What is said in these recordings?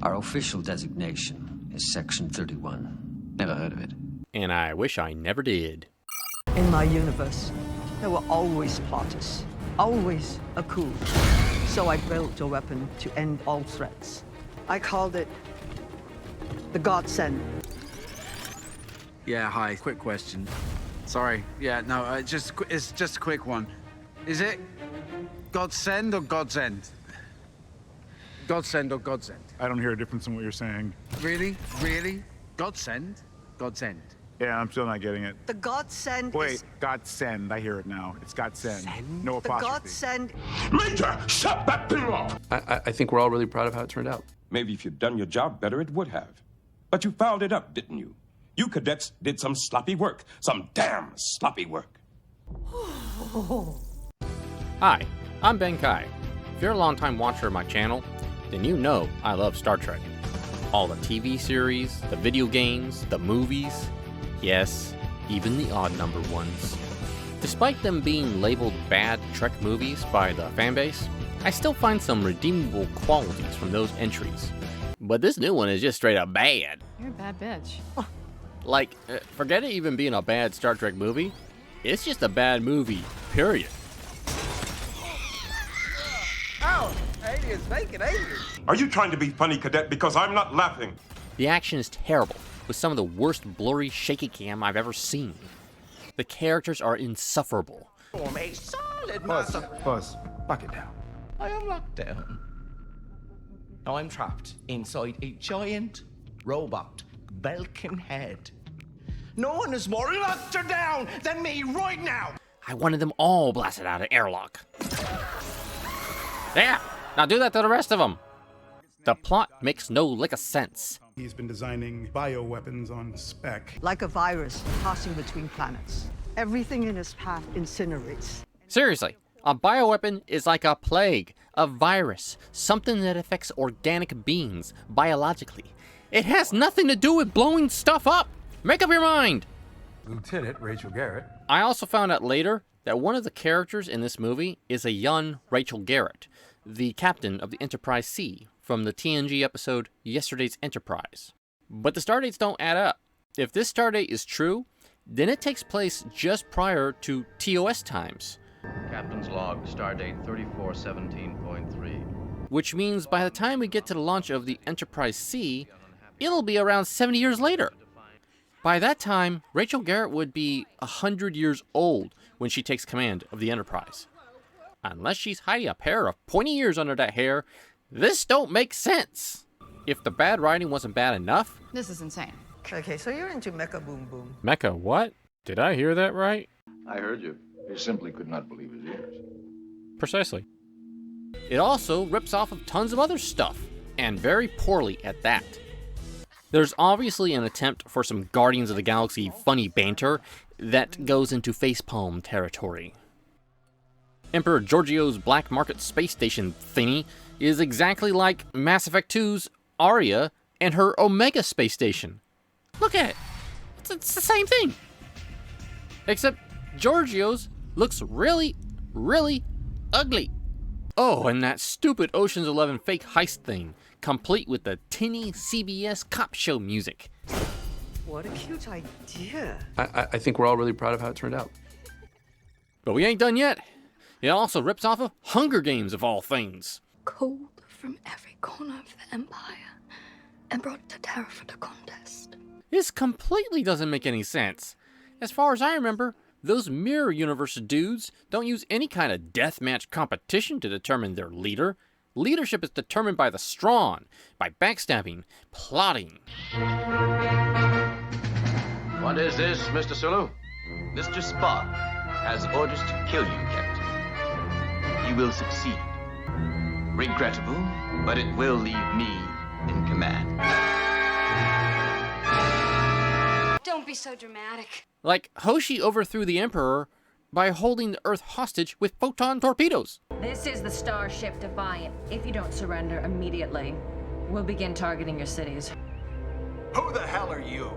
Our official designation is Section 31. Never heard of it. And I wish I never did. In my universe, there were always plotters, always a coup. So I built a weapon to end all threats. I called it the Godsend. Yeah, hi. Quick question. Sorry. Yeah, no, it's just a quick one. Is it Godsend or God's End? Godsend or God's End? I don't hear a difference in what you're saying. Really? Really? Godsend? God's End. Yeah, I'm still not getting it. The Godsend Wait, is... Godsend. I hear it now. It's Godsend. Send? No The apostrophe. Godsend... Major, shut that thing up! I think we're all really proud of how it turned out. Maybe if you'd done your job better, it would have. But you fouled it up, didn't you? You cadets did some sloppy work. Some damn sloppy work. Hi, I'm Ben Kai. If you're a longtime watcher of my channel, then you know I love Star Trek. All the TV series, the video games, the movies, yes, even the odd number ones. Despite them being labeled bad Trek movies by the fanbase, I still find some redeemable qualities from those entries. But this new one is just straight up bad. You're a bad bitch. Like, forget it even being a bad Star Trek movie. It's just a bad movie, period. Oh, aliens making aliens. Are you trying to be funny, cadet? Because I'm not laughing. The action is terrible, with some of the worst blurry shaky cam I've ever seen. The characters are insufferable. Form a solid Buzz, buck it down. I am locked down. Now I'm trapped inside a giant robot Belkin head. No one is more locked down than me right now. I wanted them all blasted out of airlock. There! Now do that to the rest of them. The plot makes no lick of sense. He's been designing bioweapons on spec. Like a virus passing between planets. Everything in its path incinerates. Seriously, a bioweapon is like a plague, a virus, something that affects organic beings biologically. It has nothing to do with blowing stuff up. Make up your mind. Lieutenant Rachel Garrett. I also found out later that one of the characters in this movie is a young Rachel Garrett, the captain of the Enterprise C from the TNG episode Yesterday's Enterprise. But the stardates don't add up. If this stardate is true, then it takes place just prior to TOS times. Captain's log, stardate 3417.3. Which means by the time we get to the launch of the Enterprise C, it'll be around 70 years later. By that time, Rachel Garrett would be 100 years old when she takes command of the Enterprise. Unless she's hiding a pair of pointy ears under that hair, this don't make sense. If the bad writing wasn't bad enough... This is insane. Okay, so you're into Mecha Boom Boom. Mecha what? Did I hear that right? I heard you. He simply could not believe his ears. Precisely. It also rips off of tons of other stuff, and very poorly at that. There's obviously an attempt for some Guardians of the Galaxy funny banter that goes into facepalm territory. Emperor Giorgio's Black Market Space Station thingy is exactly like Mass Effect 2's Aria and her Omega Space Station. Look at it. It's the same thing. Except Giorgio's looks really, really ugly. Oh, and that stupid Ocean's 11 fake heist thing, complete with the tinny CBS cop show music. What a cute idea. I think we're all really proud of how it turned out. But we ain't done yet. It also rips off of Hunger Games of all things. Culled from every corner of the Empire and brought to Terra for the contest. This completely doesn't make any sense. As far as I remember, those Mirror Universe dudes don't use any kind of deathmatch competition to determine their leader. Leadership is determined by the strong, by backstabbing, plotting. What is this, Mr. Sulu? Mr. Spock has orders to kill you, Captain. He will succeed. Regrettable, but it will leave me in command. Don't be so dramatic. Like, Hoshi overthrew the Emperor by holding the Earth hostage with photon torpedoes. This is the Starship Defiant. If you don't surrender immediately, we'll begin targeting your cities. Who the hell are you?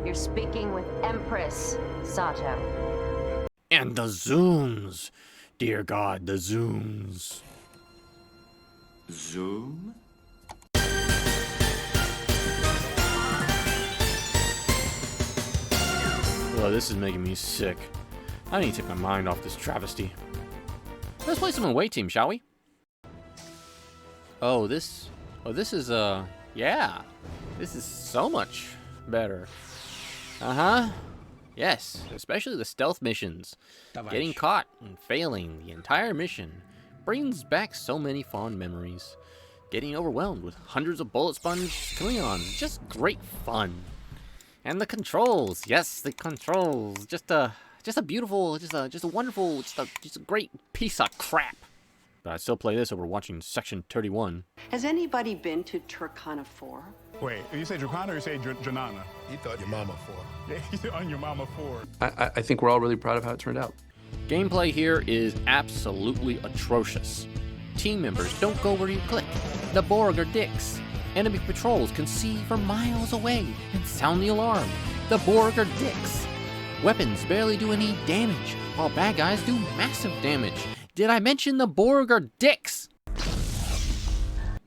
You're speaking with Empress Sato. And the zooms. Dear God, the zooms. Zoom? Oh, this is making me sick. I need to take my mind off this travesty. Let's play some away team, shall we? Oh, this is, yeah. This is so much better. Uh-huh. Yes, especially the stealth missions. Getting caught and failing the entire mission brings back so many fond memories. Getting overwhelmed with hundreds of bullet sponge Cleons, just great fun. And the controls, yes, the controls, just a beautiful, just a wonderful, just a great piece of crap. But I still play this over watching Section 31. Has anybody been to Turkana 4? Wait, you say Dracana or you say Janana? He thought your mama for. Yeah, you said on your mama 4. I think we're all really proud of how it turned out. Gameplay here is absolutely atrocious. Team members don't go where you click. The Borg are dicks. Enemy patrols can see from miles away and sound the alarm. The Borg are dicks. Weapons barely do any damage, while bad guys do massive damage. Did I mention the Borg are dicks?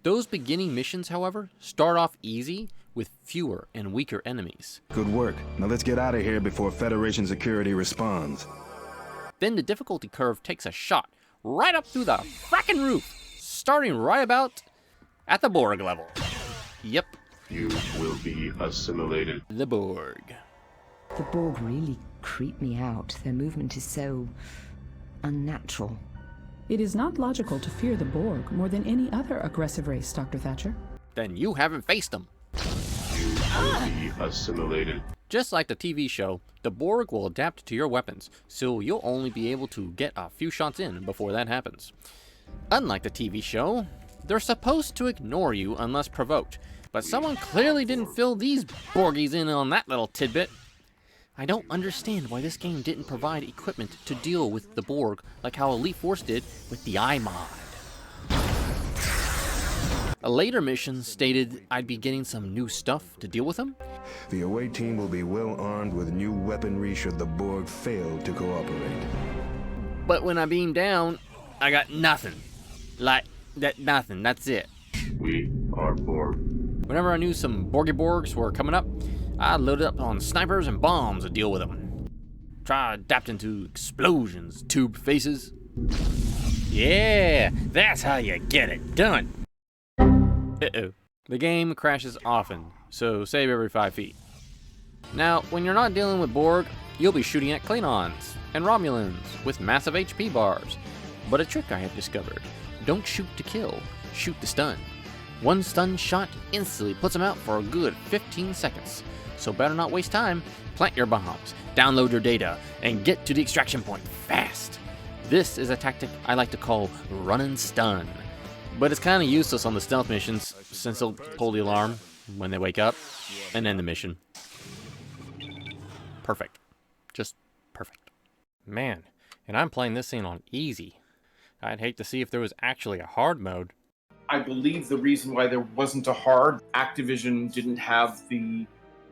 Those beginning missions, however, start off easy with fewer and weaker enemies. Good work. Now let's get out of here before Federation security responds. Then the difficulty curve takes a shot right up through the frackin' roof, starting right about at the Borg level. Yep. You will be assimilated. The Borg. The Borg really creep me out. Their movement is so unnatural. It is not logical to fear the Borg more than any other aggressive race, Dr. Thatcher. Then you haven't faced them. You will be assimilated. Just like the TV show, the Borg will adapt to your weapons, so you'll only be able to get a few shots in before that happens. Unlike the TV show, they're supposed to ignore you unless provoked, but someone clearly didn't fill these Borgies in on that little tidbit. I don't understand why this game didn't provide equipment to deal with the Borg like how Elite Force did with the iMod. A later mission stated I'd be getting some new stuff to deal with them. The away team will be well armed with new weaponry should the Borg fail to cooperate. But when I beamed down, I got nothing. Like, nothing, that's it. We are Borg. Whenever I knew some Borgs were coming up, I loaded up on snipers and bombs to deal with them. Try adapting to explosions, tube faces. Yeah, that's how you get it done. Uh-oh. The game crashes often, so save every 5 feet. Now, when you're not dealing with Borg, you'll be shooting at Klingons and Romulans with massive HP bars. But a trick I have discovered: don't shoot to kill, shoot to stun. One stun shot instantly puts them out for a good 15 seconds. So better not waste time, plant your bombs, download your data, and get to the extraction point fast. This is a tactic I like to call run and stun. But it's kind of useless on the stealth missions, since they'll pull the alarm when they wake up, and end the mission. Perfect. Just perfect. Man, and I'm playing this thing on easy. I'd hate to see if there was actually a hard mode. I believe the reason why there wasn't a hard, Activision didn't have the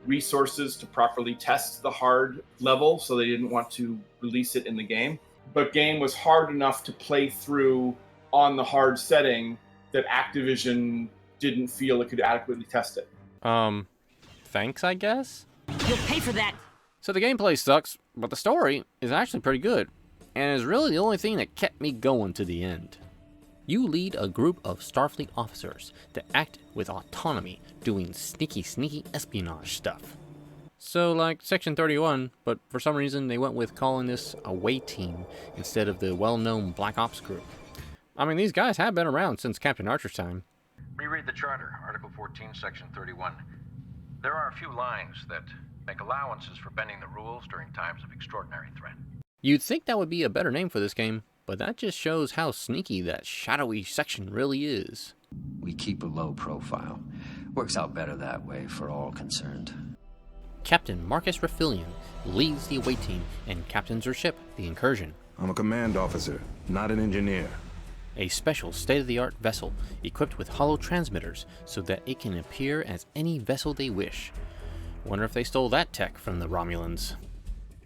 resources to properly test the hard level, so they didn't want to release it in the game. But game was hard enough to play through on the hard setting that Activision didn't feel it could adequately test it. Thanks, I guess? You'll pay for that! So the gameplay sucks, but the story is actually pretty good, and is really the only thing that kept me going to the end. You lead a group of Starfleet officers that act with autonomy, doing sneaky espionage stuff. So like Section 31, but for some reason they went with calling this away team instead of the well-known Black Ops group. I mean, these guys have been around since Captain Archer's time. Reread the Charter, Article 14, Section 31. There are a few lines that make allowances for bending the rules during times of extraordinary threat. You'd think that would be a better name for this game, but that just shows how sneaky that shadowy section really is. We keep a low profile. Works out better that way for all concerned. Captain Marcus Raphilion leads the away team and captains her ship, the Incursion. I'm a command officer, not an engineer. A special state-of-the-art vessel equipped with hollow transmitters so that it can appear as any vessel they wish. Wonder if they stole that tech from the Romulans.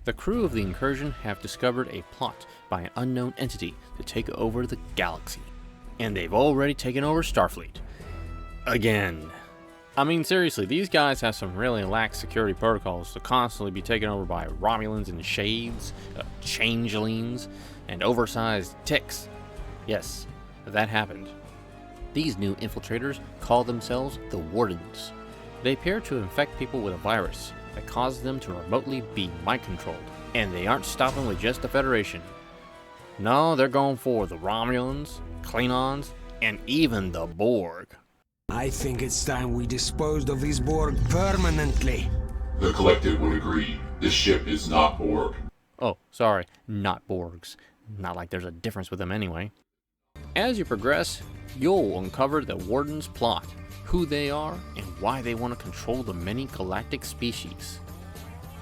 The crew of the Incursion have discovered a plot by an unknown entity to take over the galaxy. And they've already taken over Starfleet. Again. I mean, seriously, these guys have some really lax security protocols to constantly be taken over by Romulans in shades, changelings, and oversized ticks. Yes, that happened. These new infiltrators call themselves the Wardens. They appear to infect people with a virus that causes them to remotely be mind-controlled. And they aren't stopping with just the Federation. No, they're going for the Romulans, Klingons, and even the Borg. I think it's time we disposed of these Borg permanently. The Collective would agree. This ship is not Borg. Oh, sorry, not Borgs. Not like there's a difference with them anyway. As you progress, you'll uncover the Warden's plot, who they are, and why they want to control the many galactic species.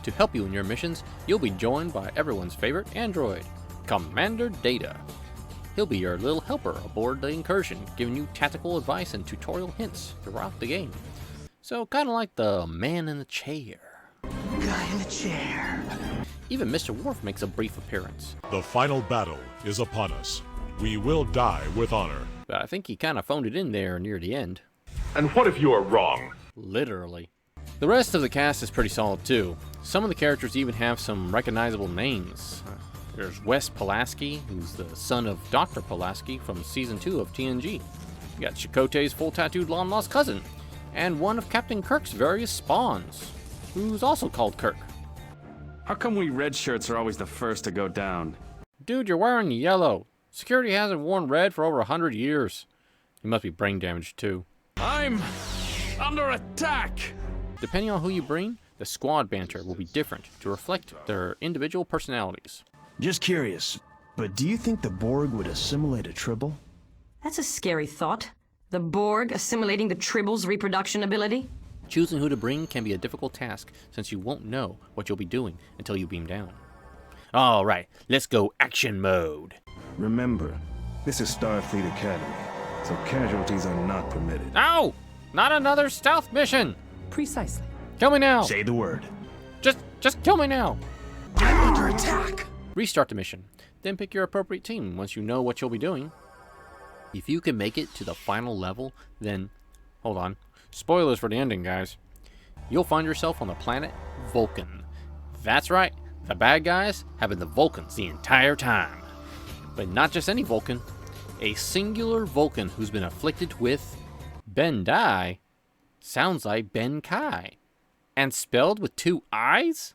To help you in your missions, you'll be joined by everyone's favorite android, Commander Data. He'll be your little helper aboard the incursion, giving you tactical advice and tutorial hints throughout the game. So kind of like the man in the chair. Guy in the chair. Even Mr. Worf makes a brief appearance. The final battle is upon us. We will die with honor. But I think he kind of phoned it in there near the end. And what if you are wrong? Literally. The rest of the cast is pretty solid too. Some of the characters even have some recognizable names. There's Wes Pulaski, who's the son of Dr. Pulaski from Season 2 of TNG. You got Chakotay's full-tattooed long-lost cousin, and one of Captain Kirk's various spawns, who's also called Kirk. How come we red shirts are always the first to go down? Dude, you're wearing yellow. Security hasn't worn red for over 100 years. You must be brain damaged too. I'm under attack! Depending on who you bring, the squad banter will be different to reflect their individual personalities. Just curious, but do you think the Borg would assimilate a Tribble? That's a scary thought. The Borg assimilating the Tribble's reproduction ability? Choosing who to bring can be a difficult task, since you won't know what you'll be doing until you beam down. Alright, let's go action mode. Remember, this is Starfleet Academy, so casualties are not permitted. No! Not another stealth mission! Precisely. Kill me now! Say the word. Just kill me now! I'm under attack! Restart the mission, then pick your appropriate team once you know what you'll be doing. If you can make it to the final level, then... Hold on. Spoilers for the ending, guys. You'll find yourself on the planet Vulcan. That's right, the bad guys have been the Vulcans the entire time. But not just any Vulcan. A singular Vulcan who's been afflicted with... Ben-Dai? Sounds like Ben-Kai. And spelled with 2 I's?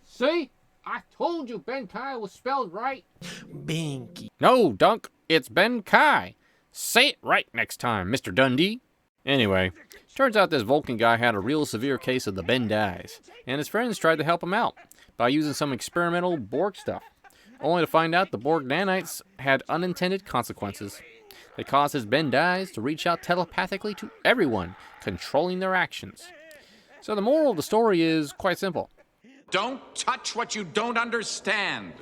See? I told you Ben-Kai was spelled right. Binky. No, Dunk. It's Ben-Kai. Say it right next time, Mr. Dundee. Anyway, turns out this Vulcan guy had a real severe case of the Ben-Dais, and his friends tried to help him out by using some experimental Borg stuff, only to find out the Borg nanites had unintended consequences. They caused his Ben-Dais to reach out telepathically to everyone, controlling their actions. So the moral of the story is quite simple. Don't touch what you don't understand.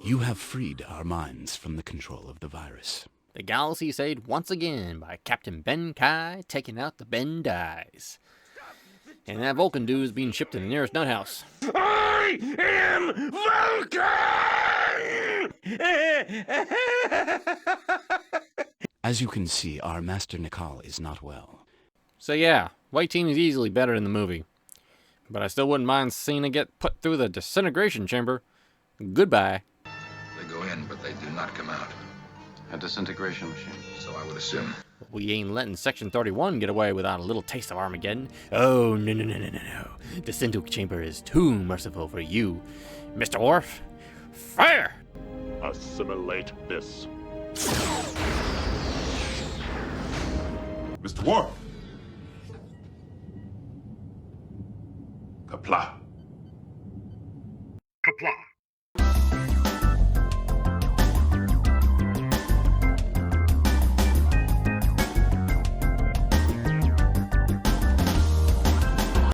You have freed our minds from the control of the virus. The galaxy saved once again by Captain Ben-Kai taking out the Ben-Dais. And that Vulcan dude is being shipped to the nearest nut house. I am Vulcan! As you can see, our Master Nikal is not well. So yeah, White Team is easily better in the movie. But I still wouldn't mind seeing it get put through the disintegration chamber. Goodbye. They go in, but they do not come out. A disintegration machine, so I would assume. We ain't letting Section 31 get away without a little taste of Armageddon. Oh, no. The disintegration chamber is too merciful for you. Mr. Worf, fire! Assimilate this. Mr. Worf. Kapla.